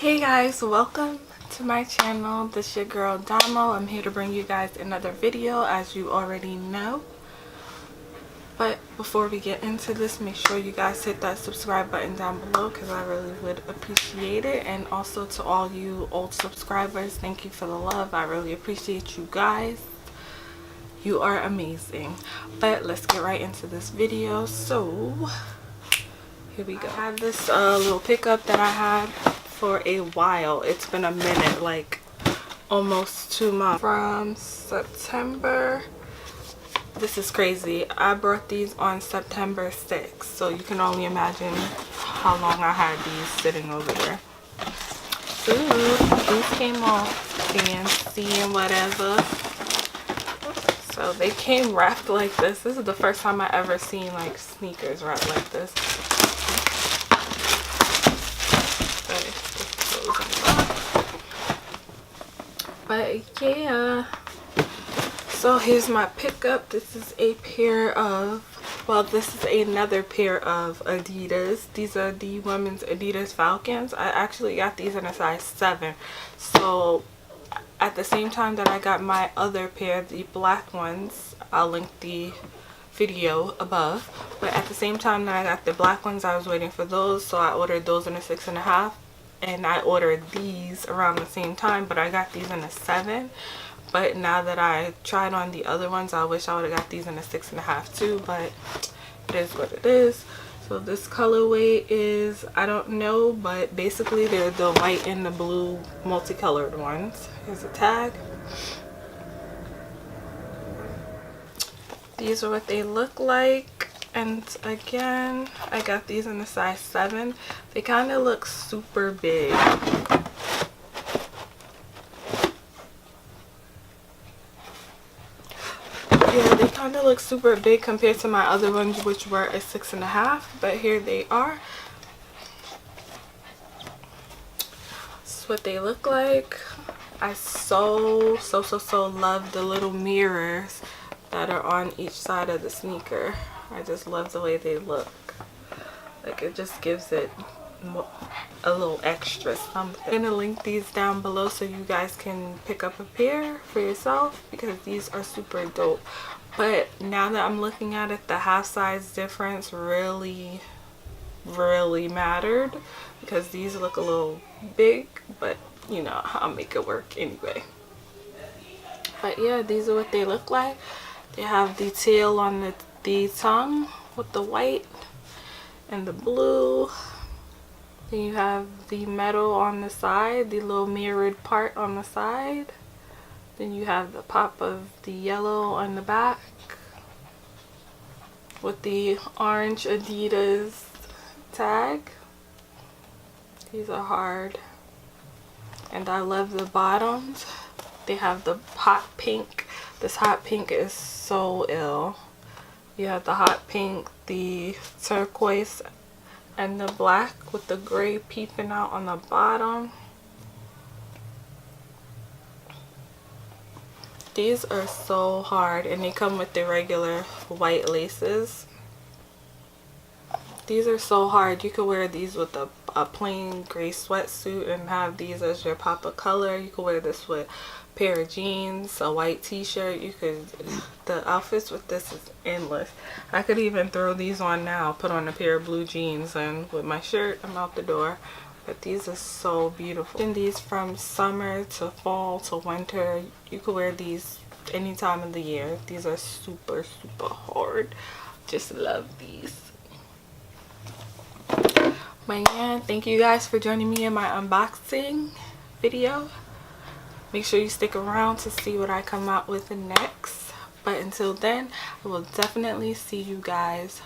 Hey guys, welcome to my channel. This is your girl Damo. I'm here to bring you guys another video, as you already know. But before we get into this, make sure you guys hit that subscribe button down below because I really would appreciate it. And also to all you old subscribers, thank you for the love. I really appreciate you guys. You are amazing. But let's get right into this video. So here we go. I have this little pickup that I had for a while. It's been a minute, like almost 2 months. From September, this is crazy, I brought these on September 6th, so you can only imagine how long I had these sitting over there. Ooh, these came off fancy and whatever. So they came wrapped like this. This is the first time I ever seen like sneakers wrapped like this. But yeah, so here's my pickup. This is a pair of, well, this is another pair of Adidas. These are the women's Adidas Falcons. I actually got these in a size 7. So at the same time that I got my other pair, the black ones, I'll link the video above, but at the same time that I got the black ones, I was waiting for those, so I ordered those in a 6.5. And I ordered these around the same time, but I got these in a 7. But now that I tried on the other ones, I wish I would have got these in a 6.5 too, but it is what it is. So this colorway is, I don't know, but basically they're the white and the blue multicolored ones. Here's a tag. These are what they look like. And again, I got these in a size 7. They kind of look super big. Yeah, they kind of look super big compared to my other ones, which were a 6.5. But here they are. This is what they look like. I so love the little mirrors that are on each side of the sneaker. I just love the way they look. Like, it just gives it a little extra something. I'm gonna link these down below so you guys can pick up a pair for yourself, because these are super dope. But now that I'm looking at it, the half size difference really mattered, because these look a little big, but you know, I'll make it work anyway. But yeah, these are what they look like. They have the tail on the tongue with the white and the blue. Then you have the metal on the side, the little mirrored part on the side. Then you have the pop of the yellow on the back with the orange Adidas tag. These are hard. And I love the bottoms. They have the hot pink. This hot pink is so ill. You have the hot pink, the turquoise, and the black with the gray peeping out on the bottom. These are so hard, and they come with the regular white laces. These are so hard. You could wear these with a plain gray sweatsuit and have these as your pop of color. You could wear this with a pair of jeans, a white t-shirt. You could, the outfits with this is endless. I could even throw these on now, put on a pair of blue jeans, and with my shirt, I'm out the door. But these are so beautiful. And these from summer to fall to winter. You could wear these any time of the year. These are super hard. Just love these. But yeah, thank you guys for joining me in my unboxing video. Make sure you stick around to see what I come out with next. But until then, I will definitely see you guys